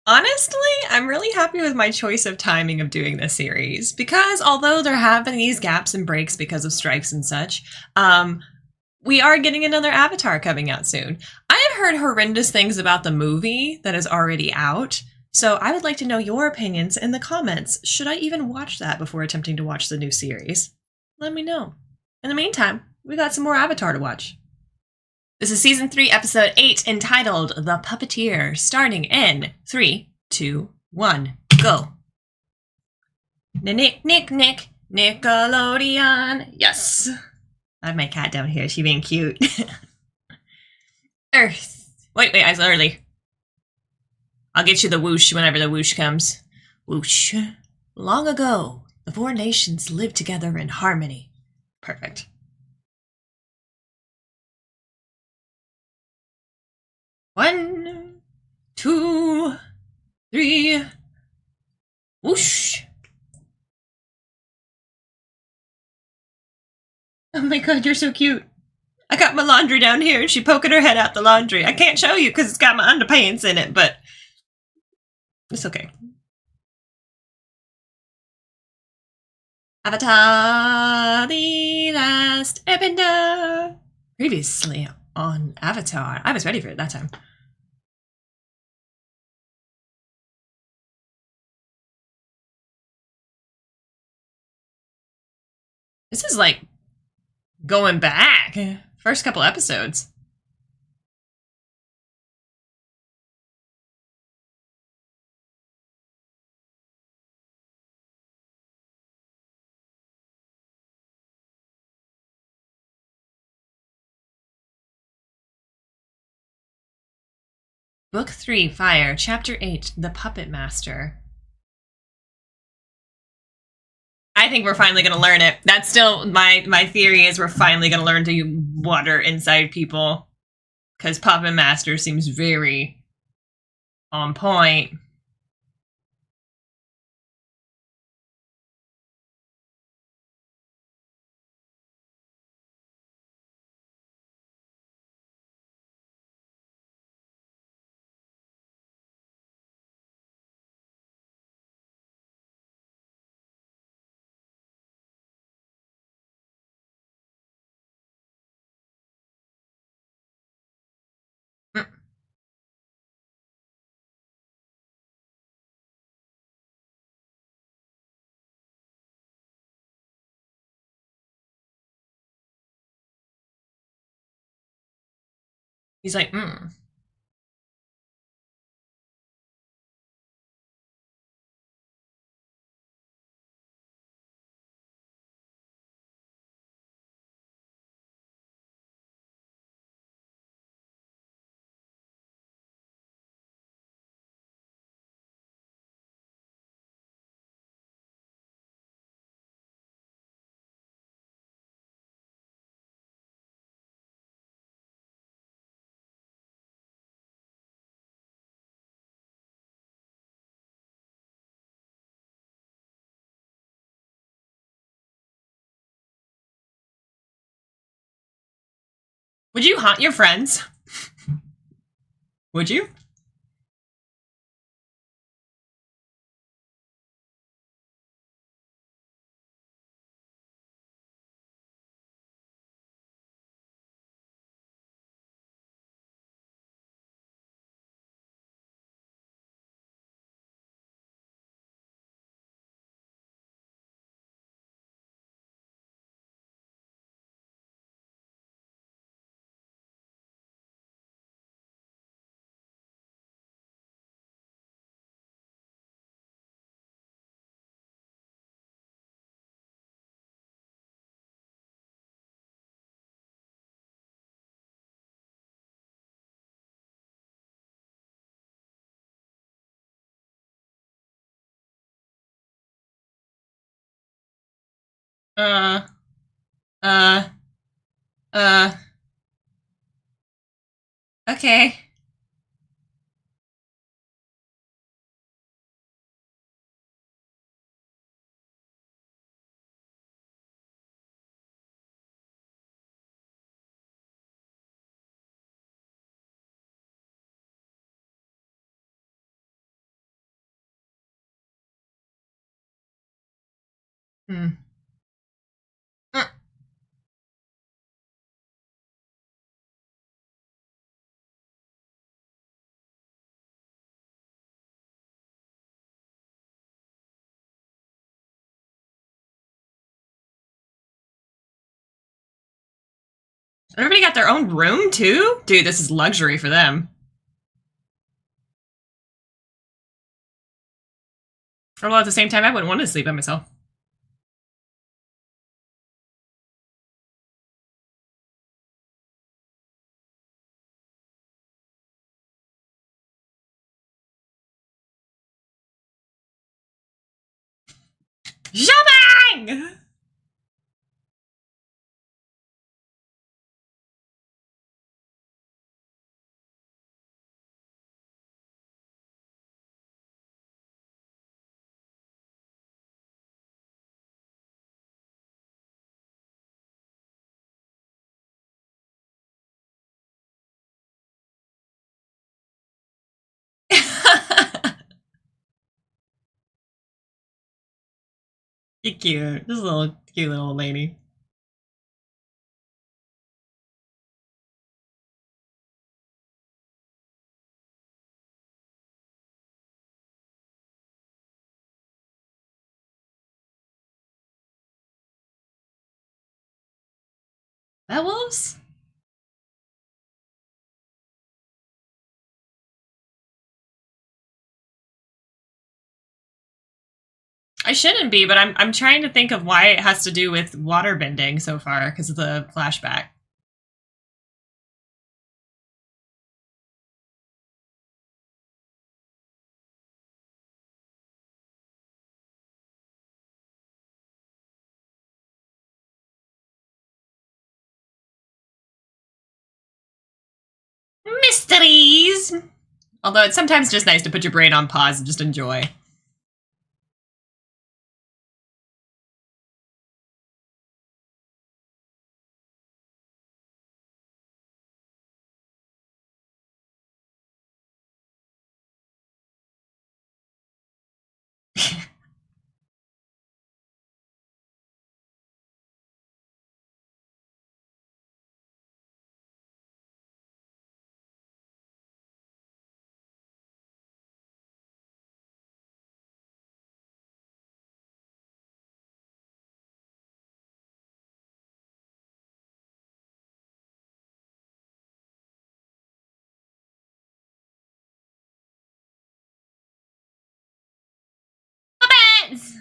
Honestly, I'm really happy with my choice of timing of doing this series because although there have been these gaps and breaks because of strikes and such, we are getting another Avatar coming out soon. I have heard horrendous things about the movie that is already out, so I would like to know your opinions in the comments. Should I even watch that before attempting to watch the new series? Let me know. In the meantime, we got some more Avatar to watch. This is Season 3, Episode 8, entitled The Puppeteer, starting in 3, 2, 1, go. Nick, Nickelodeon. Yes. I have my cat down here. She being cute. Earth. Wait, I was early. I'll get you the whoosh whenever the whoosh comes. Whoosh. Long ago, the four nations lived together in harmony. Perfect. One, two, three. Whoosh. Oh my god, you're so cute. I got my laundry down here and she poking her head out the laundry. I can't show you because it's got my underpants in it, but it's okay. Avatar, the last airbender. Previously on Avatar. I was ready for it that time. This is like going back. First couple episodes. Book 3, Fire, Chapter 8, The Puppetmaster. I think we're finally going to learn it. That's still my theory is we're finally going to learn to water inside people. Because Puppetmaster seems very on point. He's like, would you haunt your friends? Would you? Uh, uh, uh, okay. Hmm. Mm. Everybody got their own room too? Dude, this is luxury for them. Although at the same time, I wouldn't want to sleep by myself. Shopping! You're cute. This little cute little lady. That wolves? I shouldn't be, but I'm trying to think of why it has to do with water bending so far because of the flashback. Mysteries! Although it's sometimes just nice to put your brain on pause and just enjoy. Puppets!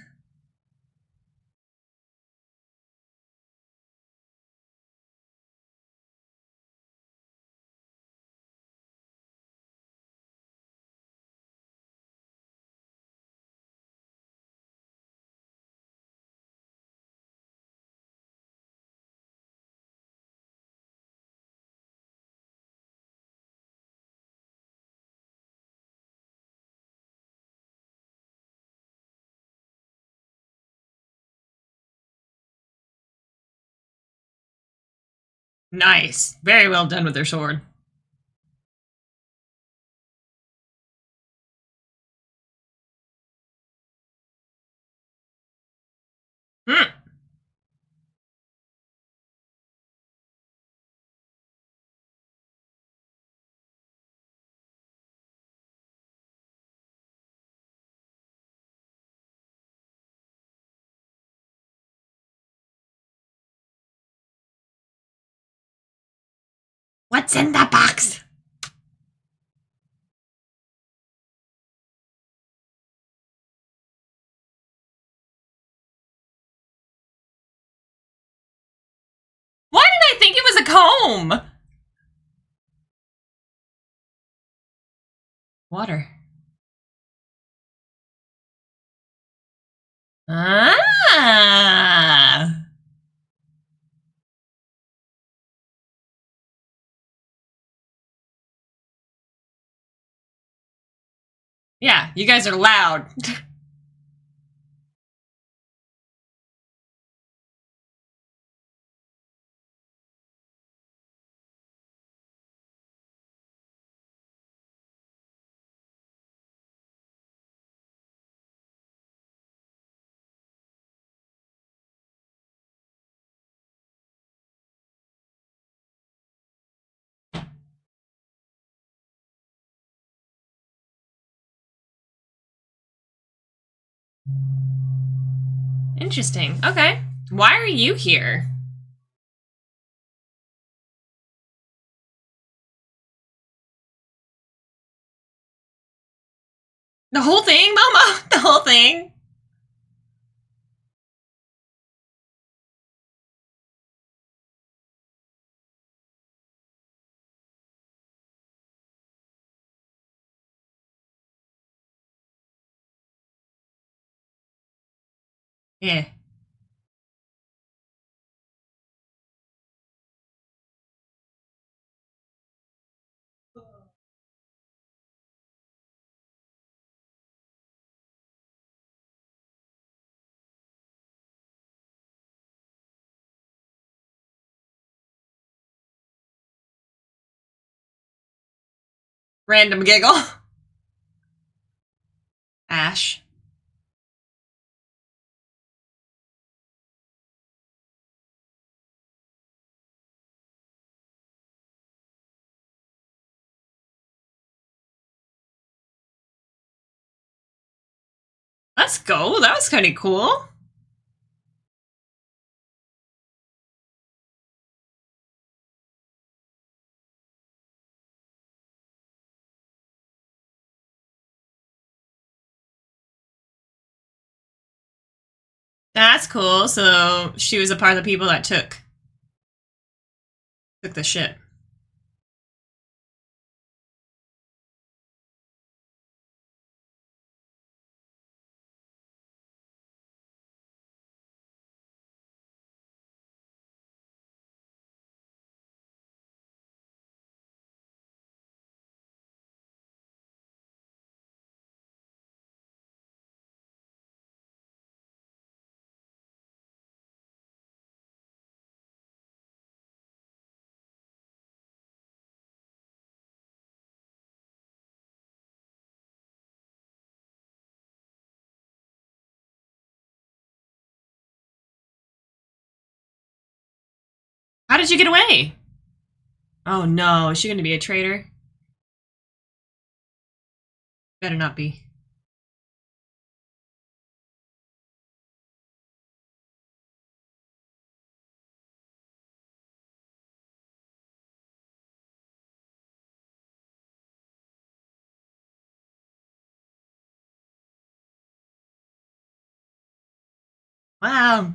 Nice. Very well done with their sword. Hmm. What's in the box? Why did I think it was a comb? Water. Ah. Yeah, you guys are loud. Interesting. Okay. Why are you here? The whole thing, Mama? The whole thing? Yeah. Random giggle. Ash. Let's go. That was kind of cool. That's cool. So she was a part of the people that took the ship. How did you get away? Oh no, is she going to be a traitor? Better not be. Wow.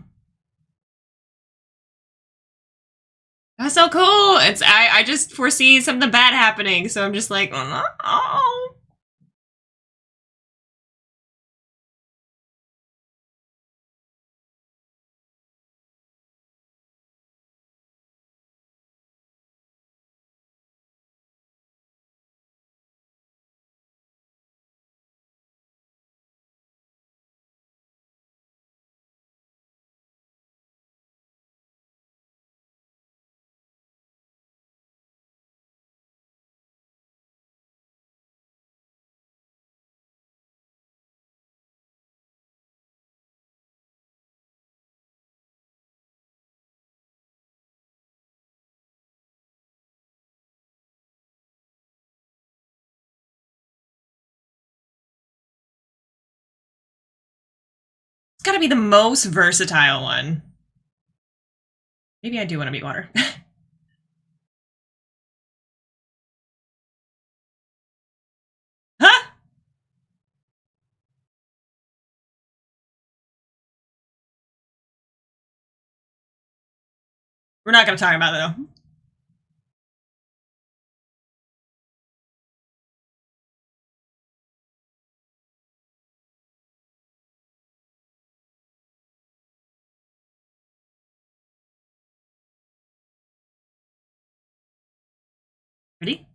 That's so cool. I just foresee something bad happening, so I'm just like, oh, no. It's got to be the most versatile one. Maybe I do want to be water. Huh? We're not going to talk about it though. Ready?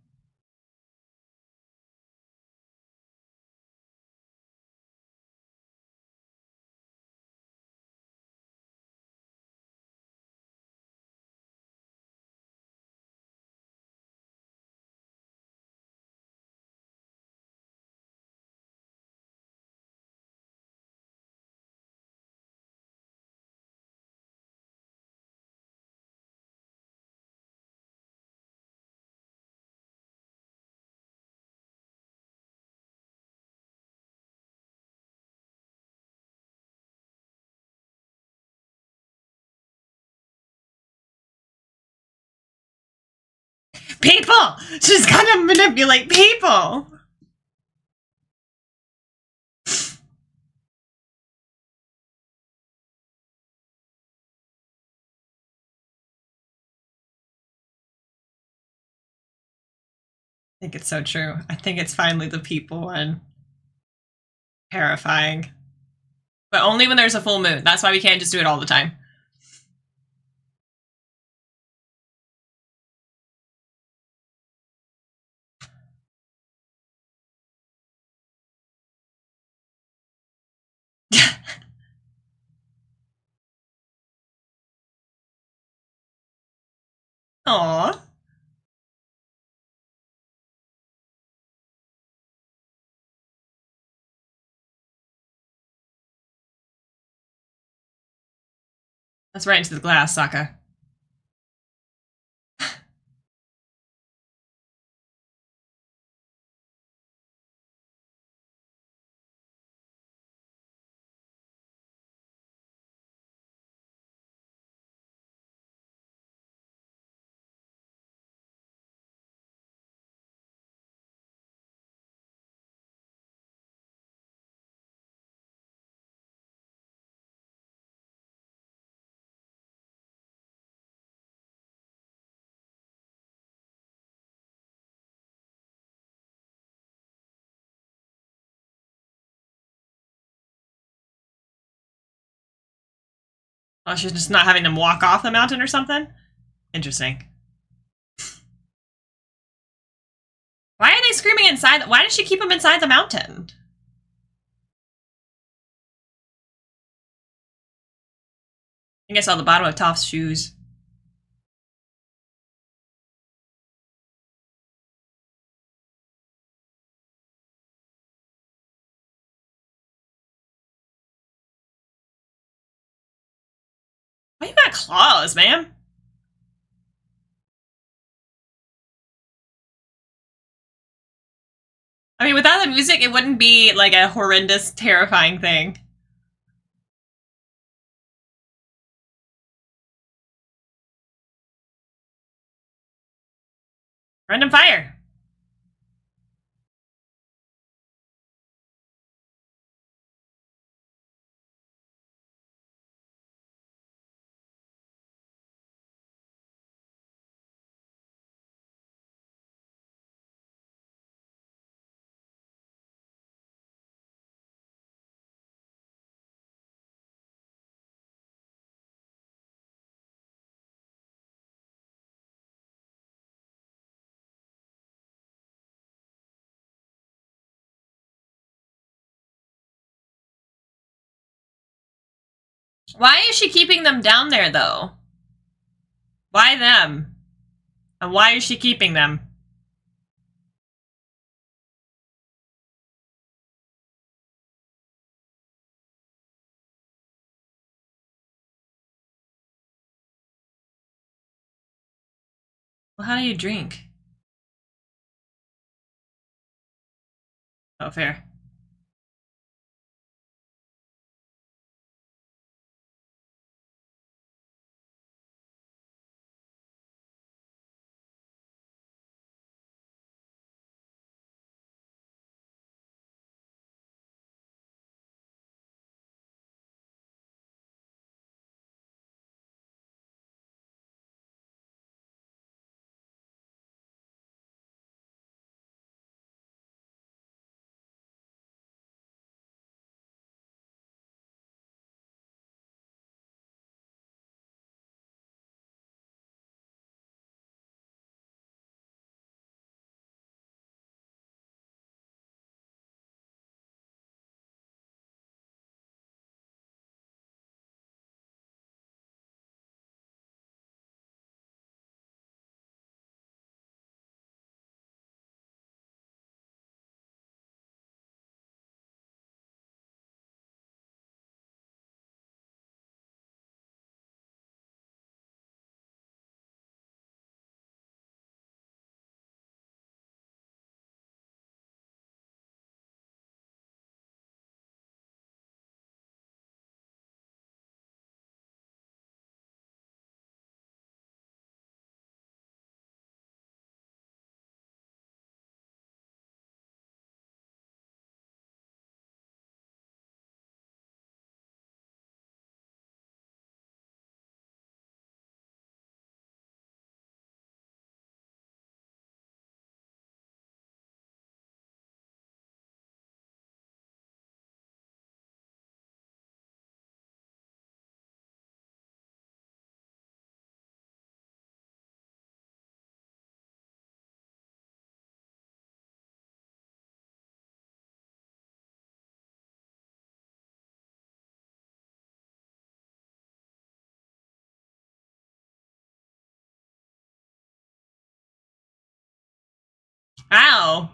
People! She's gonna manipulate people! I think it's so true. I think it's finally the people one. Terrifying. But only when there's a full moon. That's why we can't just do it all the time. Aww. That's right into the glass, Sokka. Oh, she's just not having them walk off the mountain or something? Interesting. Why are they screaming inside? Why did she keep them inside the mountain? I think I saw the bottom of Toph's shoes. Why you got claws, man? I mean, without the music, it wouldn't be like a horrendous, terrifying thing. Random fire. Why is she keeping them down there, though? Why them? And why is she keeping them? Well, how do you drink? Oh, fair. Ow.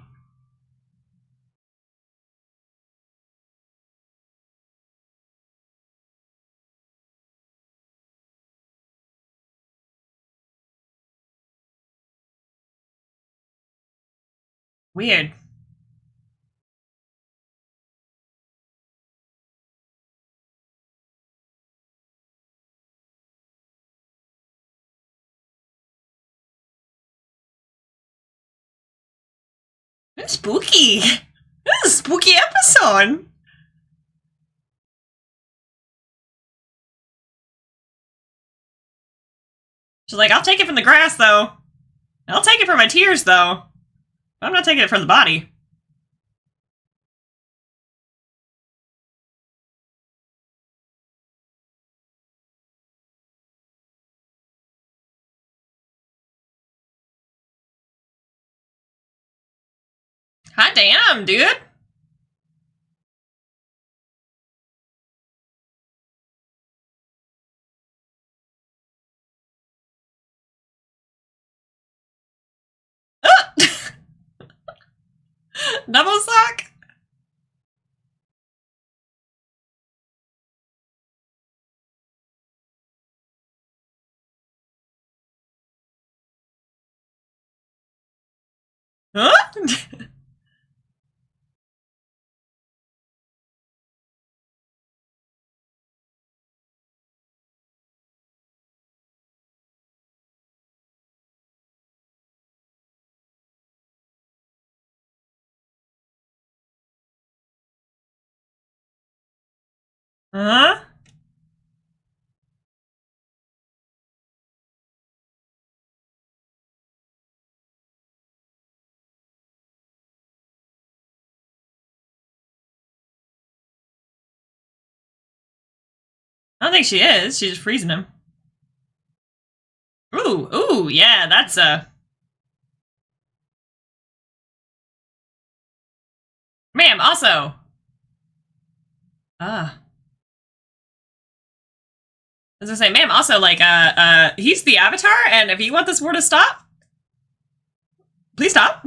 Weird. Spooky. This is a spooky episode. She's like, I'll take it from the grass, though. I'll take it from my tears, though. I'm not taking it from the body. Hot damn, dude. Double suck? Huh? Huh? I don't think she is. She's just freezing him. Ooh, yeah, that's Ma'am, also. I was gonna say, ma'am, also, like, he's the Avatar, and if you want this war to stop, please stop.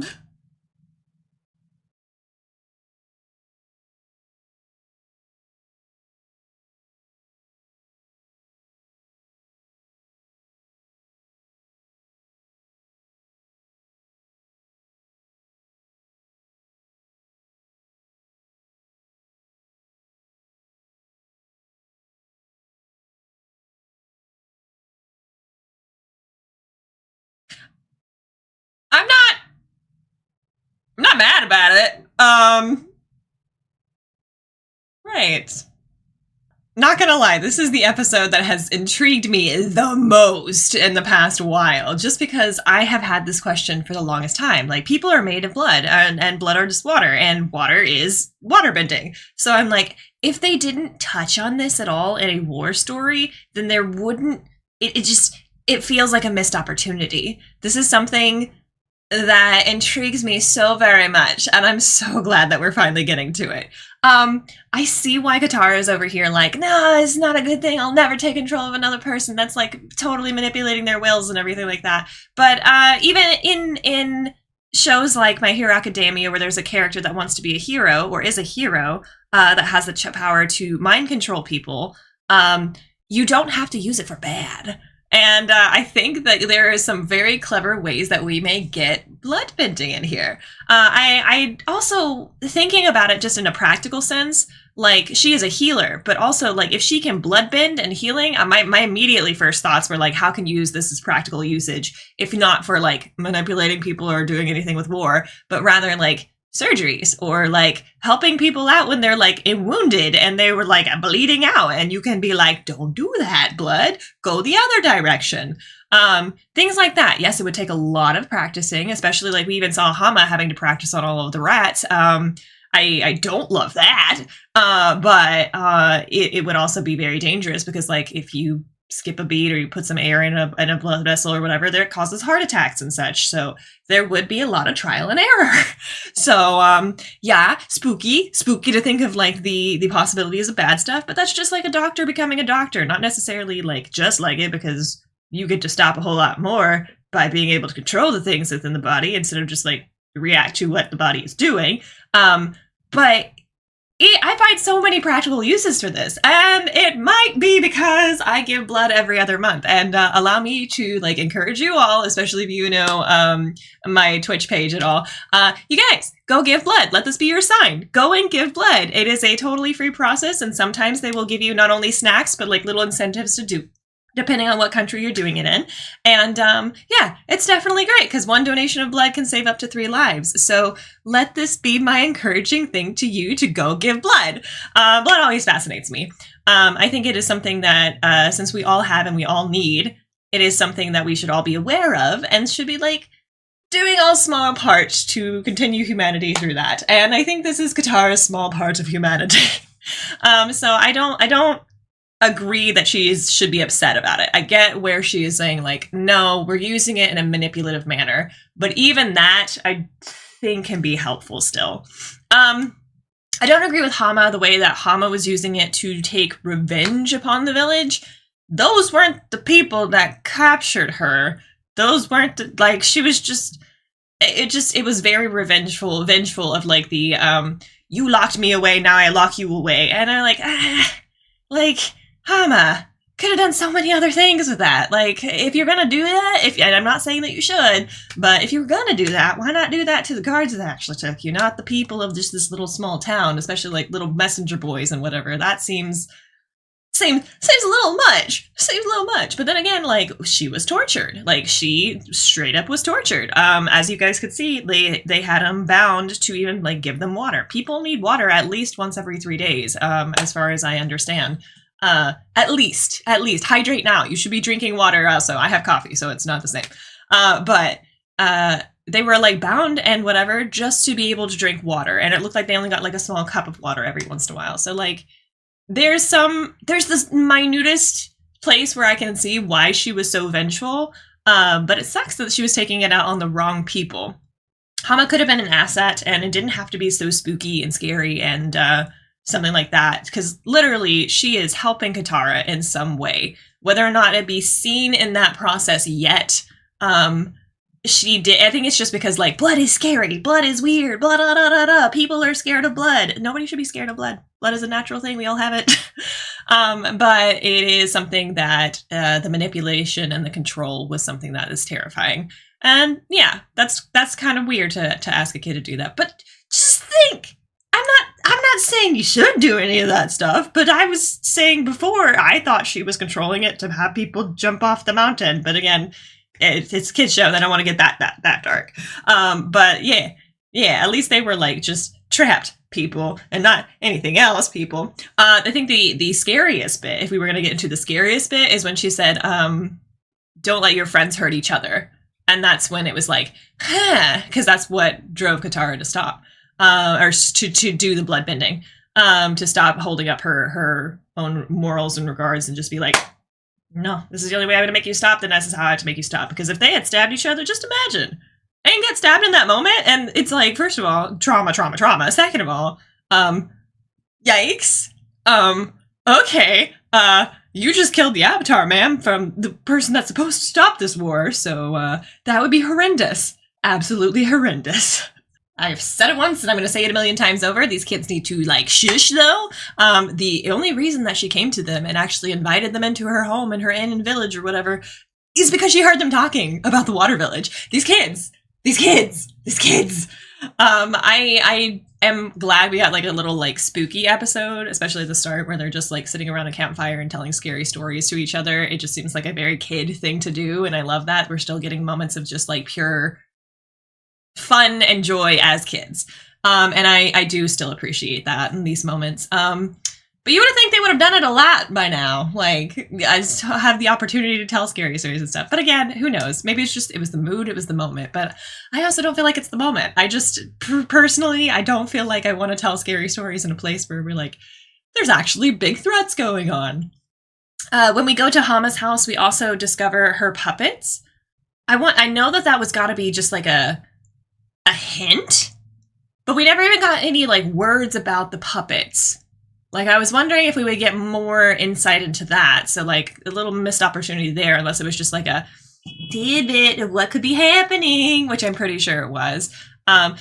I'm not mad about it. Right. Not gonna lie, this is the episode that has intrigued me the most in the past while, just because I have had this question for the longest time. Like, people are made of blood, and blood are just water, and water is waterbending. So I'm like, if they didn't touch on this at all in a war story, then there wouldn't... It feels like a missed opportunity. This is something that intrigues me so very much, and I'm so glad that we're finally getting to it. I see why Katara's over here like, no, it's not a good thing. I'll never take control of another person. That's like totally manipulating their wills and everything like that. But even in shows like My Hero Academia, where there's a character that wants to be a hero or is a hero that has the power to mind control people, you don't have to use it for bad. And I think that there is some very clever ways that we may get bloodbending in here. I also, thinking about it just in a practical sense, like, she is a healer, but also, like, if she can bloodbend and healing, my immediately first thoughts were, like, how can you use this as practical usage, if not for, like, manipulating people or doing anything with war, but rather, like, surgeries or like helping people out when they're like wounded and they were like bleeding out, and you can be like, don't do that, blood, go the other direction. Things like that. Yes, it would take a lot of practicing, especially like we even saw Hama having to practice on all of the rats. I don't love that, but it would also be very dangerous, because like if you skip a beat or you put some air in a blood vessel or whatever, there, it causes heart attacks and such. So there would be a lot of trial and error. So yeah, spooky to think of like the possibilities of bad stuff, but that's just like a doctor becoming a doctor, not necessarily like just like it, because you get to stop a whole lot more by being able to control the things within the body instead of just like react to what the body is doing. But I find so many practical uses for this, and it might be because I give blood every other month. And allow me to like encourage you all, especially if you know my Twitch page at all. You guys, go give blood. Let this be your sign. Go and give blood. It is a totally free process, and sometimes they will give you not only snacks but like little incentives to do, depending on what country you're doing it in. And yeah, it's definitely great because one donation of blood can save up to 3 lives. So let this be my encouraging thing to you to go give blood. Blood always fascinates me. I think it is something that since we all have and we all need, it is something that we should all be aware of and should be like doing all small parts to continue humanity through that. And I think this is Katara's small part of humanity. So I don't agree that she should be upset about it. I get where she is saying like, no, we're using it in a manipulative manner, but even that I think can be helpful still. I don't agree with Hama the way that Hama was using it to take revenge upon the village. Those weren't the people that captured her. Those weren't the, like, she was just, it was very vengeful of like the, you locked me away, now I lock you away. And I'm like, Hama could have done so many other things with that. Like, if you're gonna do that, and I'm not saying that you should, but if you're gonna do that, why not do that to the guards that actually took you, not the people of just this little small town, especially like little messenger boys and whatever. That seems a little much. Seems a little much. But then again, like, she was tortured. Like, she straight up was tortured. As you guys could see, they had them bound to even like give them water. People need water at least once every 3 days, as far as I understand. At least hydrate now. You should be drinking water also. I have coffee, so it's not the same. But they were like bound and whatever just to be able to drink water. And it looked like they only got like a small cup of water every once in a while. So like there's this minutest place where I can see why she was so vengeful. But it sucks that she was taking it out on the wrong people. Hama could have been an asset and it didn't have to be so spooky and scary and, something like that, because literally she is helping Katara in some way, whether or not it be seen in that process yet. She did. I think it's just because like blood is scary, blood is weird, blah da da da da. People are scared of blood. Nobody should be scared of blood. Blood is a natural thing. We all have it. But it is something that the manipulation and the control was something that is terrifying. And yeah, that's kind of weird to ask a kid to do that. But just think. I'm not saying you should do any of that stuff, but I was saying before, I thought she was controlling it to have people jump off the mountain. But again, it's a kid's show, and I don't want to get that dark. But yeah, at least they were like just trapped people and not anything else people. I think the scariest bit, if we were going to get into the scariest bit, is when she said, don't let your friends hurt each other. And that's when it was like, because that's what drove Katara to stop. Or to do the blood bending, to stop holding up her own morals and regards and just be like, no, this is the only way I'm going to make you stop, then this is how I have to make you stop. Because if they had stabbed each other, just imagine. They can get stabbed in that moment, and it's like, first of all, trauma. Second of all, yikes. Okay, you just killed the Avatar, ma'am, from the person that's supposed to stop this war, so that would be horrendous. Absolutely horrendous. I've said it once and I'm going to say it a million times over. These kids need to like shush though. The only reason that she came to them and actually invited them into her home and her inn and village or whatever is because she heard them talking about the water village. These kids. I am glad we had like a little like spooky episode, especially at the start where they're just like sitting around a campfire and telling scary stories to each other. It just seems like a very kid thing to do. And I love that. We're still getting moments of just like pure fun and joy as kids. And I do still appreciate that in these moments. But you would think they would have done it a lot by now. Like, I just have the opportunity to tell scary stories and stuff. But again, who knows? Maybe it's just, it was the mood, it was the moment. But I also don't feel like it's the moment. I just, personally, I don't feel like I want to tell scary stories in a place where we're like, there's actually big threats going on. When we go to Hama's house, we also discover her puppets. I know that was got to be just like a hint, but we never even got any like words about the puppets. Like, I was wondering if we would get more insight into that. So like a little missed opportunity there, unless it was just like a tidbit of what could be happening, which I'm pretty sure it was. But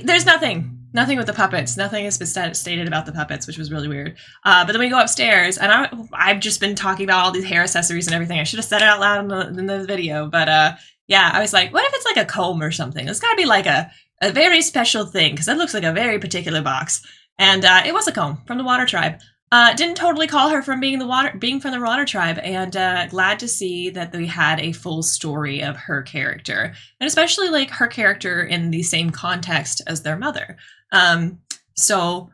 there's nothing with the puppets. Nothing has been stated about the puppets, which was really weird. But then we go upstairs, and I've just been talking about all these hair accessories and everything. I should have said it out loud in the video, but yeah, I was like, what if it's like a comb or something? It's gotta be like a very special thing, because it looks like a very particular box. And it was a comb from the Water Tribe. Didn't totally call her from being from the Water Tribe, and glad to see that we had a full story of her character, and especially like her character in the same context as their mother. So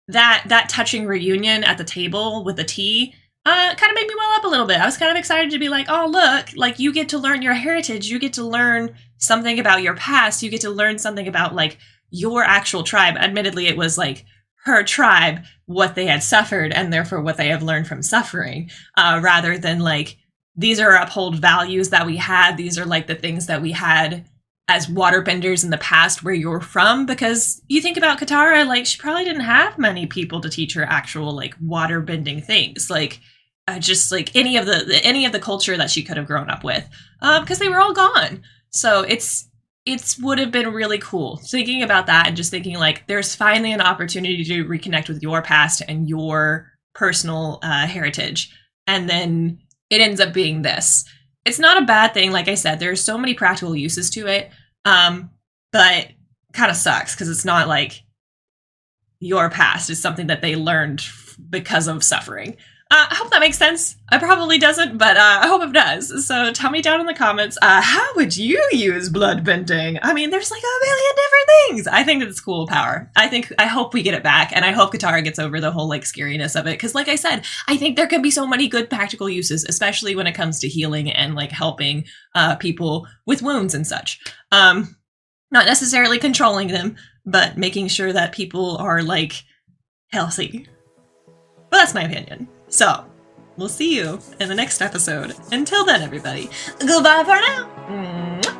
that touching reunion at the table with the tea kind of made me well up a little bit. I was kind of excited to be like, oh look, like you get to learn your heritage, you get to learn something about your past, you get to learn something about like your actual tribe. Admittedly, it was like her tribe, what they had suffered, and therefore what they have learned from suffering, rather than like, these are uphold values that we had, these are like the things that we had as waterbenders in the past where you're from. Because you think about Katara, like she probably didn't have many people to teach her actual like waterbending things, like just like any of the culture that she could have grown up with, because they were all gone. So it would have been really cool thinking about that, and just thinking like there's finally an opportunity to reconnect with your past and your personal heritage, and then it ends up being this. It's not a bad thing. Like I said, there's so many practical uses to it, but kind of sucks because it's not like your past. It's something that they learned because of suffering. I hope that makes sense. It probably doesn't, but I hope it does. So tell me down in the comments, how would you use blood bending? I mean, there's like a million different things. I think it's cool power. I hope we get it back, and I hope Katara gets over the whole like scariness of it. Because like I said, I think there can be so many good practical uses, especially when it comes to healing and like helping people with wounds and such. Not necessarily controlling them, but making sure that people are like healthy. Well, that's my opinion. So, we'll see you in the next episode. Until then, everybody, goodbye for now.